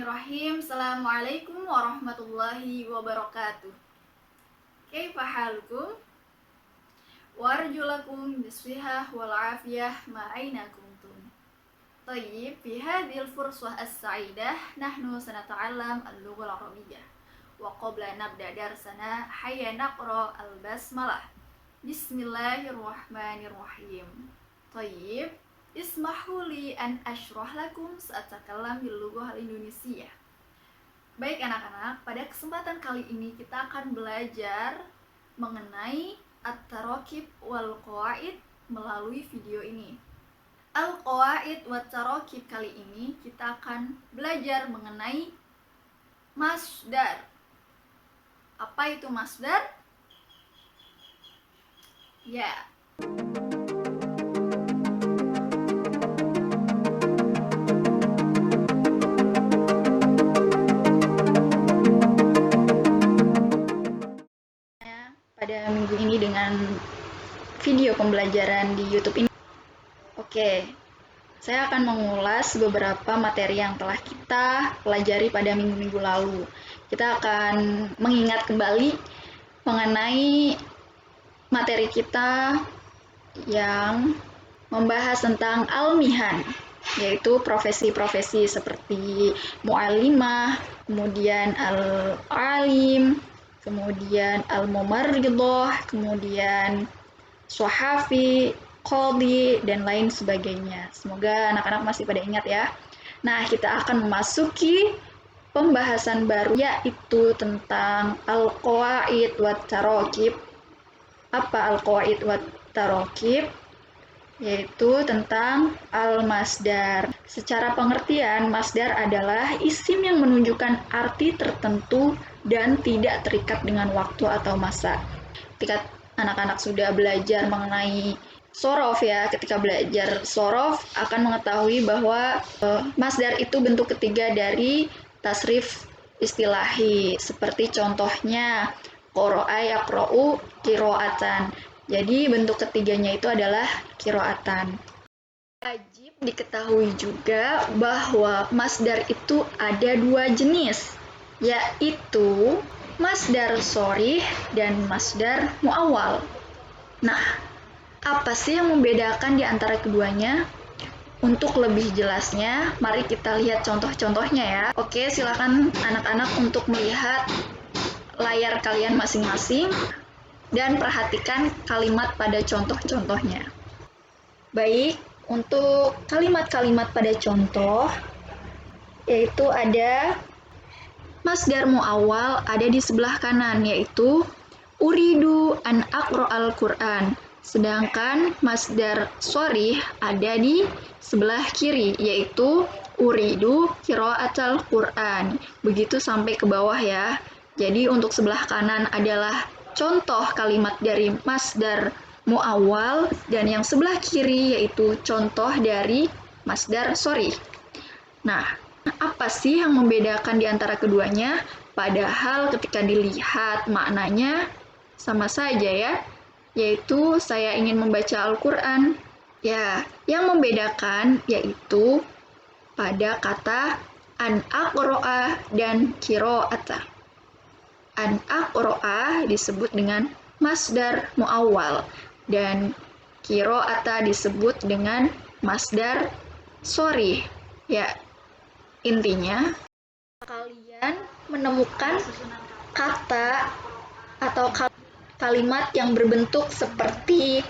Bismillahirrahmanirrahim. Assalamualaikum warahmatullahi wabarakatuh. Kaifa halukum? Warjulakum biswihah wal afiyah ma'aina kuntum. Tayyib, fi hadhil fursah as-sa'idah nahnu sanata'allam al-lughah al-arabiyyah. Wa qabla nabda darsana hayya naqra al-basmalah. Bismillahirrahmanirrahim. Tayyib, ismahuli an ashrah lakum sa'atakallam bil lughah al-indonesia. Baik anak-anak, pada kesempatan kali ini kita akan belajar mengenai at-tarakib wal qawaid melalui video ini. Al-qawaid wa tarakib kali ini kita akan belajar mengenai masdar. Apa itu masdar? Ya. Pada minggu ini dengan video pembelajaran di YouTube ini. Oke, saya akan mengulas beberapa materi yang telah kita pelajari pada minggu-minggu lalu. Kita akan mengingat kembali mengenai materi kita yang membahas tentang al-mihan, yaitu profesi-profesi seperti mu'allimah, kemudian al-alim, kemudian al-mumarridah, kemudian suhafi, qadhi, dan lain sebagainya. Semoga anak-anak masih pada ingat ya. Nah, kita akan memasuki pembahasan baru, yaitu tentang al-qawaid wa tarakib. Apa al-qawaid wa tarakib? Yaitu tentang al-masdar. Secara pengertian, masdar adalah isim yang menunjukkan arti tertentu dan tidak terikat dengan waktu atau masa. Ketika anak-anak sudah belajar mengenai sorof ya, ketika belajar sorof akan mengetahui bahwa masdar itu bentuk ketiga dari tasrif istilahi. Seperti contohnya qara'a yaqra'u qira'atan. Jadi bentuk ketiganya itu adalah qira'atan. Wajib diketahui juga bahwa masdar itu ada dua jenis, yaitu masdar shorih dan masdar muawwal. Nah, apa sih yang membedakan di antara keduanya? Untuk lebih jelasnya, mari kita lihat contoh-contohnya ya. Oke, silakan anak-anak untuk melihat layar kalian masing-masing dan perhatikan kalimat pada contoh-contohnya. Baik, untuk kalimat-kalimat pada contoh, yaitu ada masdar muawwal ada di sebelah kanan, yaitu uridu an aqra'al Qur'an. Sedangkan masdar shorih ada di sebelah kiri, yaitu uridu qira'atal Qur'an. Begitu sampai ke bawah ya. Jadi untuk sebelah kanan adalah contoh kalimat dari masdar muawwal dan yang sebelah kiri yaitu contoh dari masdar shorih. Nah, apa sih yang membedakan di antara keduanya? Padahal ketika dilihat maknanya sama saja ya, yaitu saya ingin membaca Al-Quran. Ya, yang membedakan yaitu pada kata an aqro'a dan qira'ata. An aqro'a disebut dengan masdar muawwal dan qira'ata disebut dengan masdar shorih. Ya, intinya kalian menemukan kata atau kalimat yang berbentuk seperti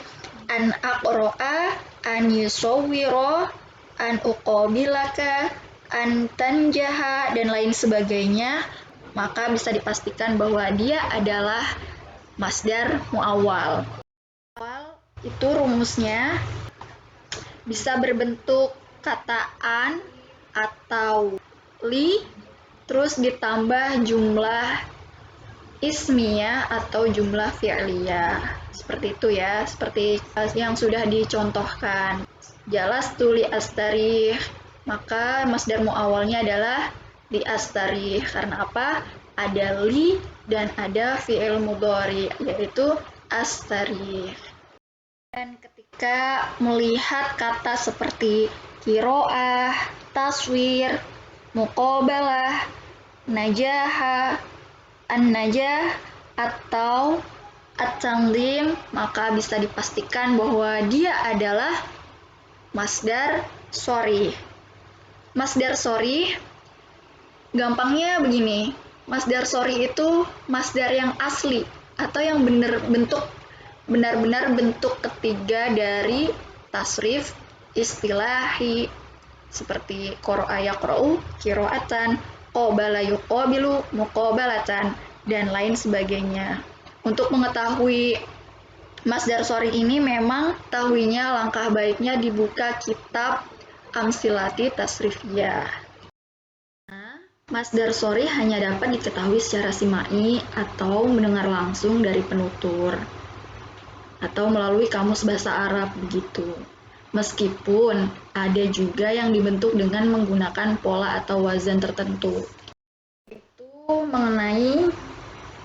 an aqro'a, an yusawwiro, an uqabilaka, an tanjaha, dan lain sebagainya, maka bisa dipastikan bahwa dia adalah masdar muawwal. Itu rumusnya bisa berbentuk kata an atau li, terus ditambah jumlah ismiyah atau jumlah fi'liyah. Seperti itu ya, seperti yang sudah dicontohkan. Jalastu li astarih, maka masdar muawwalnya adalah li astarih. Karena apa? Ada li dan ada fi'il mudhari, yaitu astarih. Dan ketika melihat kata seperti qira'ah, taswir, muqabalah, najaha, an-najah, atau at-tanzim, maka bisa dipastikan bahwa dia adalah masdar sharih. Masdar sharih gampangnya begini. Masdar sharih itu masdar yang asli atau yang benar-benar bentuk ketiga dari tasrif istilahi seperti qara'a yaqra'u qira'atan, qabala yuqabilu muqabalatan, dan lain sebagainya. Untuk mengetahui masdar sharih ini memang tahuinya langkah baiknya dibuka kitab Amsilati Tasrifiyah. Masdar sharih hanya dapat diketahui secara simai atau mendengar langsung dari penutur atau melalui kamus bahasa Arab begitu. Meskipun ada juga yang dibentuk dengan menggunakan pola atau wazan tertentu. Itu mengenai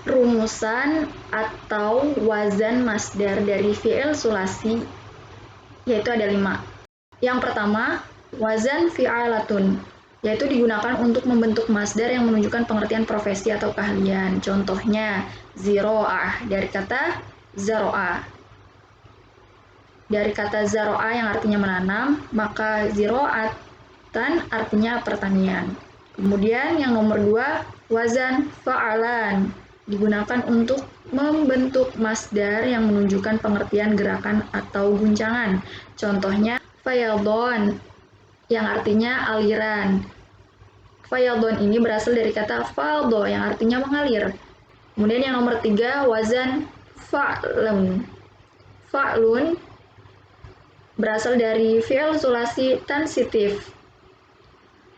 rumusan atau wazan masdar dari fi'il sulasi, yaitu ada 5. Yang pertama, wazan fi'alatun, yaitu digunakan untuk membentuk masdar yang menunjukkan pengertian profesi atau keahlian. Contohnya, ziro'ah dari kata zaro'ah. Dari kata zaro'ah yang artinya menanam, maka ziro'atan artinya pertanian. Kemudian yang nomor 2, wazan fa'alan, digunakan untuk membentuk masdar yang menunjukkan pengertian gerakan atau guncangan. Contohnya, fayadon, yang artinya aliran. Fayadon ini berasal dari kata faldo, yang artinya mengalir. Kemudian yang nomor 3, wazan fa'lun. Fa'lun berasal dari fi'il sulasi transitif.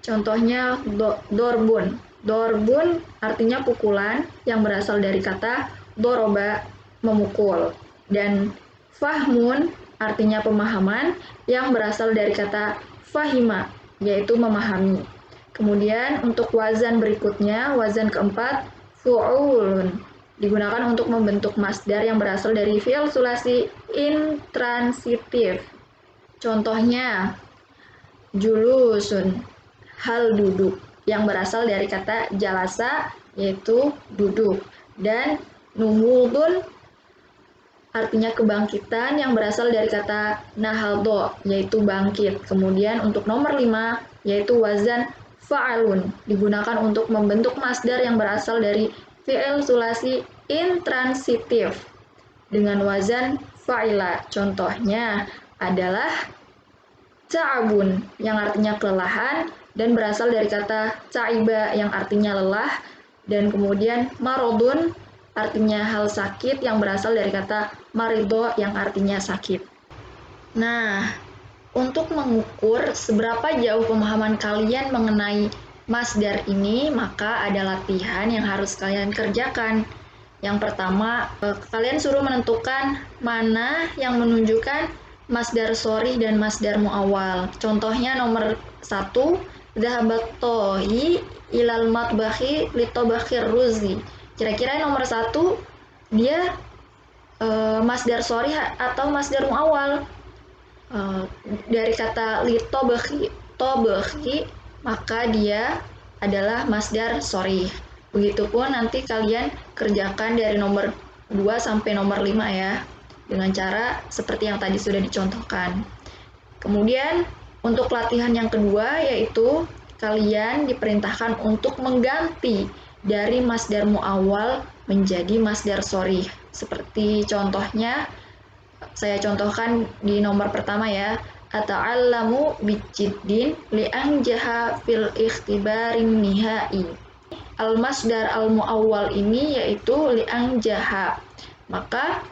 Contohnya dorbun. Dorbun artinya pukulan yang berasal dari kata doroba, memukul. Dan fahmun artinya pemahaman yang berasal dari kata fahima, yaitu memahami. Kemudian untuk wazan berikutnya, wazan keempat, fu'ulun, digunakan untuk membentuk masdar yang berasal dari fi'il sulasi intransitif. Contohnya, julusun, hal duduk, yang berasal dari kata jalasa, yaitu duduk. Dan nuhudun, artinya kebangkitan, yang berasal dari kata nahaldo, yaitu bangkit. Kemudian untuk nomor 5, yaitu wazan fa'alun, digunakan untuk membentuk masdar yang berasal dari fi'il sulasi intransitif dengan wazan fa'ila. Contohnya adalah ta'abun, yang artinya kelelahan dan berasal dari kata ta'iba yang artinya lelah, dan kemudian marodun artinya hal sakit yang berasal dari kata marido yang artinya sakit. Nah, untuk mengukur seberapa jauh pemahaman kalian mengenai masdar ini, maka ada latihan yang harus kalian kerjakan. Yang pertama, kalian suruh menentukan mana yang menunjukkan masdar sharih dan masdar muawwal. Contohnya nomor 1, dhahabat tohi ilal matbahi litobakhir ruzi. Kira-kira nomor 1 dia masdar sharih atau masdar muawwal. Dari kata litobahi, tobahi, maka dia adalah masdar sharih. Begitupun nanti kalian kerjakan dari nomor 2 sampai nomor 5 ya, dengan cara seperti yang tadi sudah dicontohkan. Kemudian untuk latihan yang kedua, yaitu kalian diperintahkan untuk mengganti dari masdar muawwal menjadi masdar sharih. Seperti contohnya, saya contohkan di nomor pertama ya, ata'allamu bijiddin li'anjaha fil ikhtibarin nihai. Al-masdar al-muawwal ini yaitu li'anjaha. Maka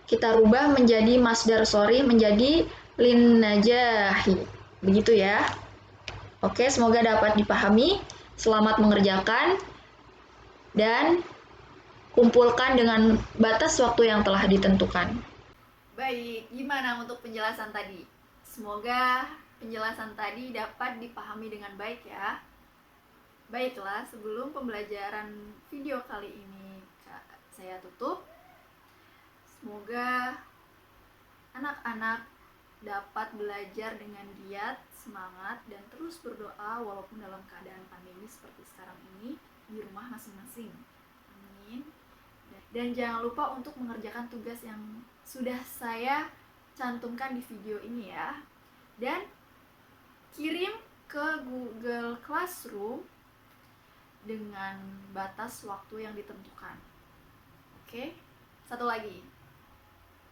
kita rubah menjadi masdar sharih menjadi lin najahi. Begitu ya. Oke, semoga dapat dipahami. Selamat mengerjakan dan kumpulkan dengan batas waktu yang telah ditentukan. Baik, gimana untuk penjelasan tadi? Semoga penjelasan tadi dapat dipahami dengan baik ya. Baiklah, sebelum pembelajaran video kali ini saya tutup, semoga anak-anak dapat belajar dengan giat, semangat, dan terus berdoa walaupun dalam keadaan pandemi seperti sekarang ini di rumah masing-masing. Amin. Dan jangan lupa untuk mengerjakan tugas yang sudah saya cantumkan di video ini ya. Dan kirim ke Google Classroom dengan batas waktu yang ditentukan. Oke, satu lagi.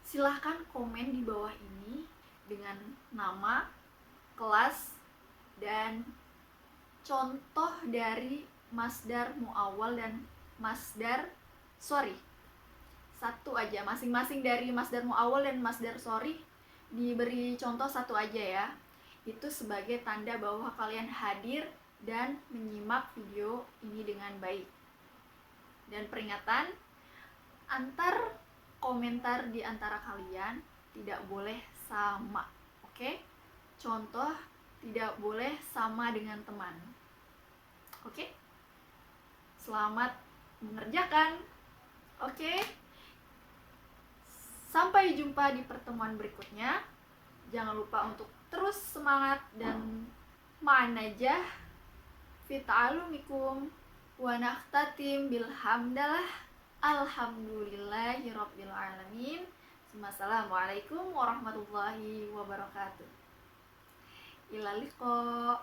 Silahkan komen di bawah ini dengan nama, kelas, dan contoh dari masdar muawwal dan satu aja, masing-masing dari masdar muawwal dan masdar sorry diberi contoh satu aja ya. Itu sebagai tanda bahwa kalian hadir dan menyimak video ini dengan baik. Dan peringatan, antar komentar di antara kalian tidak boleh sama, oke? Contoh, tidak boleh sama dengan teman, oke? Selamat mengerjakan, oke? Sampai jumpa di pertemuan berikutnya. Jangan lupa untuk terus semangat dan ma'anajah fi ta'alumikum wa nakhtatim bilhamdalah alhamdulillahirabbil alamin. Wassalamualaikum warahmatullahi wabarakatuh. Ila liqa.